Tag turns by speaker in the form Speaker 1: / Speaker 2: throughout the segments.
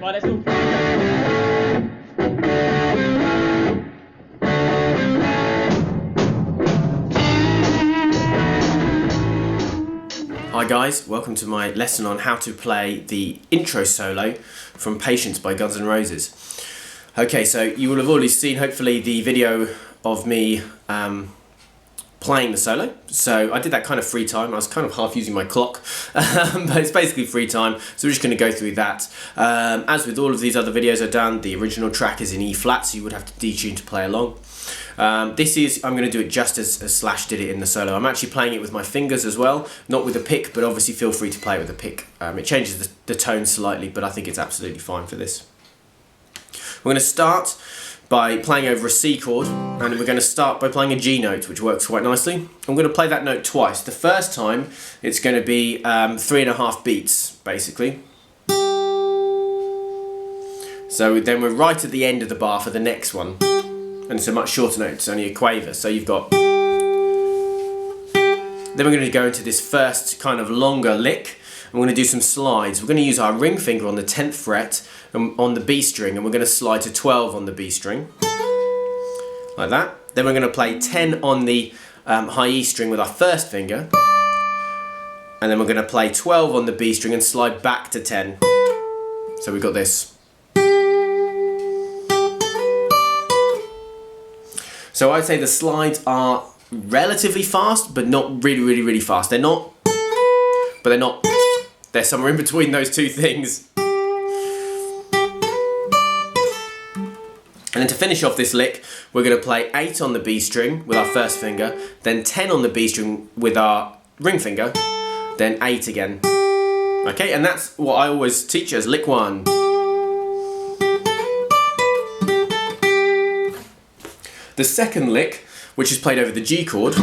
Speaker 1: Right, let's all.
Speaker 2: Hi guys, welcome to my lesson on how to play the intro solo from Patience by Guns N' Roses. Okay, so you will have already seen hopefully the video of me playing the solo. So I did that kind of free time. I was kind of half using my clock, but it's basically free time. So we're just going to go through that. As with all of these other videos I've done, the original track is in E flat, so you would have to detune to play along. I'm going to do it just as Slash did it in the solo. I'm actually playing it with my fingers as well, not with a pick, but obviously feel free to play it with a pick. It changes the tone slightly, but I think it's absolutely fine for this. We're going to start by playing over a C chord, and we're going to start by playing a G note, which works quite nicely. I'm going to play that note twice. The first time, it's going to be 3.5 beats, basically. So then we're right at the end of the bar for the next one. And it's a much shorter note, it's only a quaver. So you've got... Then we're going to go into this first kind of longer lick. And we're going to do some slides. We're going to use our ring finger on the 10th fret on the B string, and we're going to slide to 12 on the B string. Like that. Then we're going to play 10 on the high E string with our first finger. And then we're going to play 12 on the B string and slide back to 10. So we've got this. So I'd say the slides are relatively fast, but not really fast. They're not, but they're not. They're somewhere in between those two things. And then to finish off this lick, we're going to play 8 on the B string with our first finger, then 10 on the B string with our ring finger, then 8 again. Okay, and that's what I always teach as lick 1. The second lick, which is played over the G chord,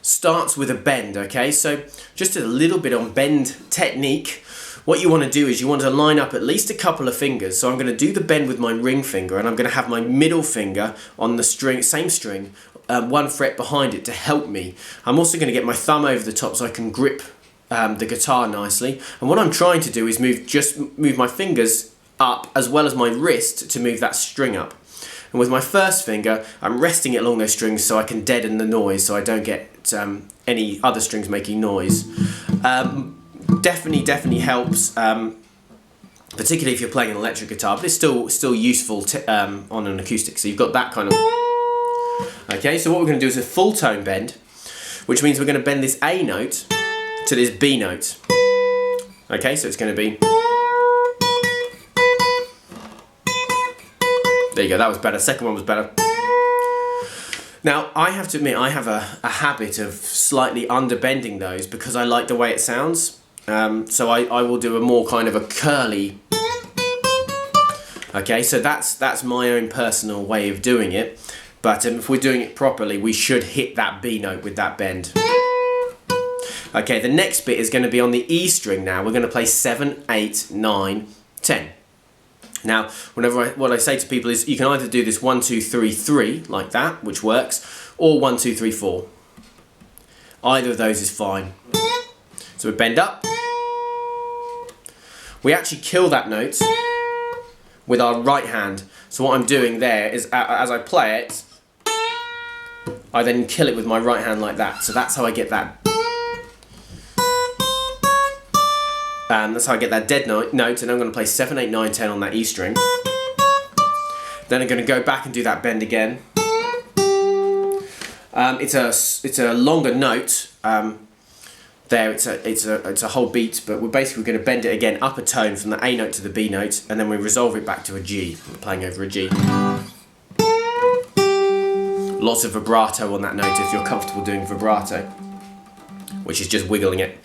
Speaker 2: starts with a bend, okay? So just a little bit on bend technique. What you want to do is you want to line up at least a couple of fingers. So I'm going to do the bend with my ring finger, and I'm going to have my middle finger on the string, same string, 1 fret behind it to help me. I'm also going to get my thumb over the top so I can grip the guitar nicely. And what I'm trying to do is move my fingers up as well as my wrist to move that string up. And with my first finger, I'm resting it along those strings so I can deaden the noise, so I don't get any other strings making noise. Definitely helps, particularly if you're playing an electric guitar, but it's still useful on an acoustic. So you've got that kind of... Okay, so what we're going to do is a full tone bend, which means we're going to bend this A note to this B note. Okay, so it's going to be... There you go, that was better. Second one was better. Now, I have to admit, I have a habit of slightly underbending those because I like the way it sounds. So I will do a more kind of a curly... Okay, so that's my own personal way of doing it. But if we're doing it properly, we should hit that B note with that bend. Okay, the next bit is going to be on the E string now. We're going to play 7, 8, 9, 10. Now, what I say to people is you can either do this 1, 2, 3, 3 like that, which works, or 1, 2, 3, 4. Either of those is fine. So we bend up. We actually kill that note with our right hand. So what I'm doing there is as I play it, I then kill it with my right hand like that. So that's how I get that. That's how I get that dead note, and I'm going to play 7, 8, 9, 10 on that E string. Then I'm going to go back and do that bend again. It's a longer note. There, it's a whole beat, but we're basically going to bend it again up a tone from the A note to the B note, and then we resolve it back to a G. We're playing over a G. Lots of vibrato on that note if you're comfortable doing vibrato, which is just wiggling it.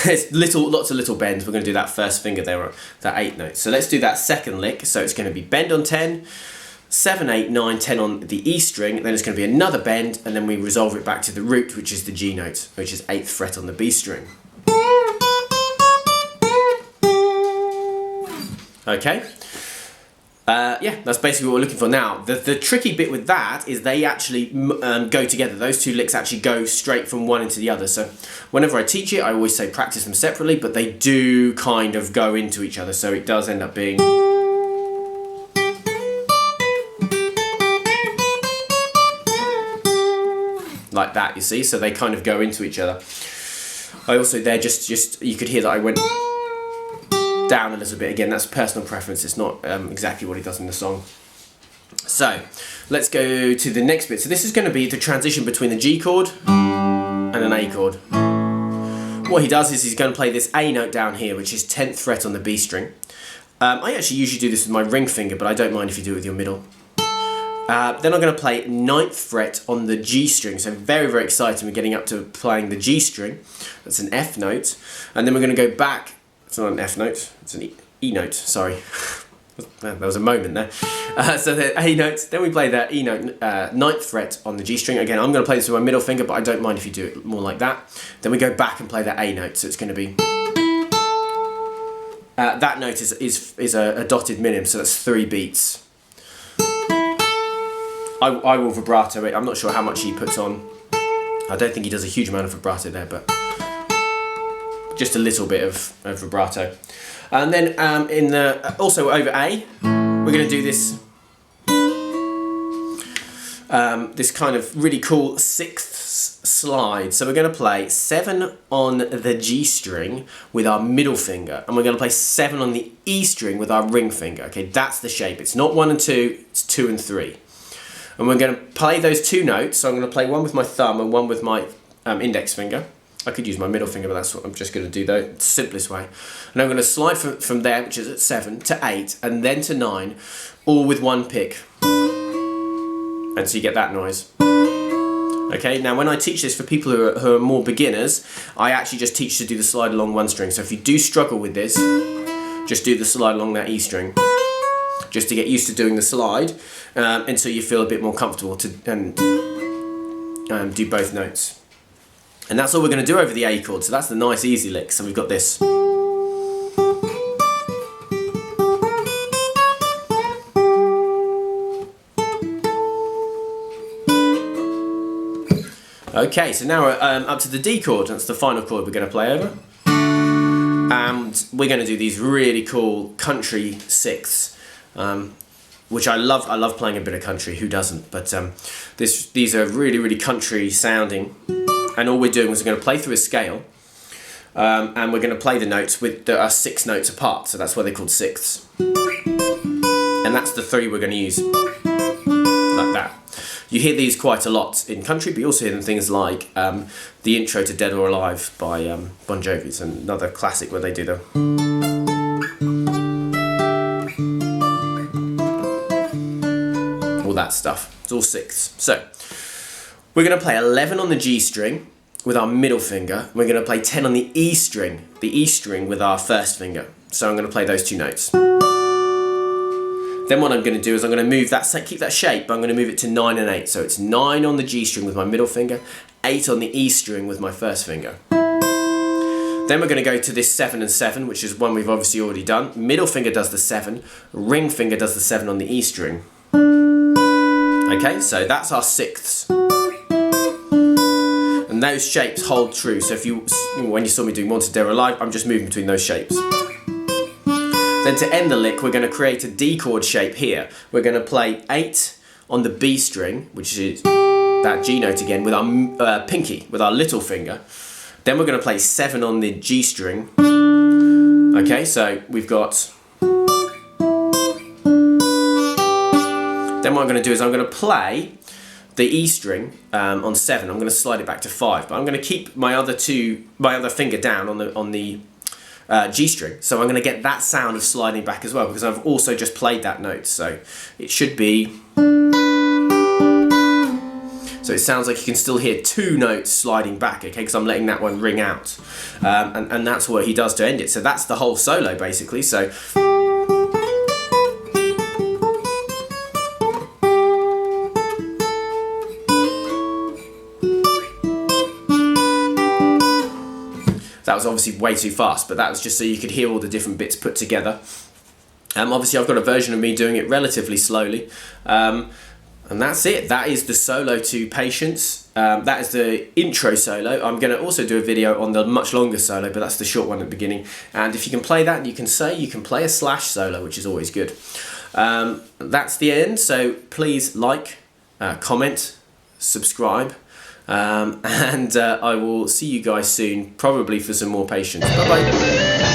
Speaker 2: It's lots of little bends. We're going to do that first finger there, that 8 note. So let's do that second lick. So it's going to be bend on 10, 7, 8, 9, 10 on the E string, then it's going to be another bend, and then we resolve it back to the root, which is the G note, which is 8th fret on the B string. Okay. Yeah, that's basically what we're looking for. Now, the tricky bit with that is they actually go together. Those two licks actually go straight from one into the other. So whenever I teach it, I always say practice them separately, but they do kind of go into each other. So it does end up being... like that, you see? So they kind of go into each other. I also, they're just you could hear that I went down a little bit. Again, that's personal preference. It's not exactly what he does in the song. So let's go to the next bit. So this is going to be the transition between the G chord and an A chord. What he does is he's going to play this A note down here, which is 10th fret on the B string. I actually usually do this with my ring finger, but I don't mind if you do it with your middle. Then I'm going to play 9th fret on the G string, so very, very exciting. We're getting up to playing the G string. That's an F note. And then we're going to go back. It's not an F note, it's an E note, sorry. There was a moment there. So the A note, then we play the E note, 9th fret on the G string. Again, I'm going to play this with my middle finger, but I don't mind if you do it more like that. Then we go back and play the A note, so it's going to be... that note is a dotted minim, so that's 3 beats. I will vibrato it. I'm not sure how much he puts on. I don't think he does a huge amount of vibrato there, but just a little bit of vibrato. And then also over A, we're going to do this this kind of really cool 6th slide. So we're going to play 7 on the G string with our middle finger, and we're going to play 7 on the E string with our ring finger. Okay, that's the shape. It's not 1 and 2, it's 2 and 3. And we're going to play those 2 notes. So I'm going to play one with my thumb and one with my index finger. I could use my middle finger, but that's what I'm just going to do though. It's the simplest way. And I'm going to slide from there, which is at 7, to 8, and then to 9, all with one pick. And so you get that noise. Okay, now when I teach this for people who are more beginners, I actually just teach to do the slide along one string. So if you do struggle with this, just do the slide along that E string, just to get used to doing the slide until you feel a bit more comfortable to do both notes. And that's all we're going to do over the A chord. So that's the nice easy lick. So we've got this. Okay, so now we're up to the D chord. That's the final chord we're going to play over. And we're going to do these really cool country 6ths, which I love. I love playing a bit of country. Who doesn't? But these are really, really country sounding. And all we're doing is we're going to play through a scale, and we're going to play the notes with the 6 notes apart. So that's why they're called 6ths. And that's the 3 we're going to use, like that. You hear these quite a lot in country, but you also hear them things like the intro to Dead or Alive by Bon Jovi. It's another classic where they do the... all that stuff. It's all 6ths. So we're going to play 11 on the G string with our middle finger. We're going to play 10 on the E string with our first finger. So I'm going to play those 2 notes. Then what I'm going to do is I'm going to move that, keep that shape, but I'm going to move it to 9 and 8. So it's 9 on the G string with my middle finger, 8 on the E string with my first finger. Then we're going to go to this 7 and 7, which is one we've obviously already done. Middle finger does the 7, ring finger does the 7 on the E string. Okay, so that's our 6ths. And those shapes hold true. So if when you saw me doing Wanted Dead or Alive, I'm just moving between those shapes. Then to end the lick, we're going to create a D chord shape here. We're going to play 8 on the B string, which is that G note again, with our pinky, with our little finger. Then we're going to play 7 on the G string. Okay, so we've got... Then what I'm going to do is I'm going to play the E string on 7. I'm going to slide it back to 5, but I'm going to keep my other finger down on the G string. So I'm going to get that sound of sliding back as well, because I've also just played that note. So it should be... So it sounds like you can still hear 2 notes sliding back, okay, because I'm letting that one ring out. And that's what he does to end it. So that's the whole solo, basically. So... That was obviously way too fast, but that was just so you could hear all the different bits put together. Obviously I've got a version of me doing it relatively slowly, and that's it. That is the solo to Patience. That is the intro solo. I'm going to also do a video on the much longer solo, but that's the short one at the beginning. And if you can play that, you can play a slash solo, which is always good. That's the end, so please like, comment, subscribe, and I will see you guys soon, probably for some more Patience. Bye bye.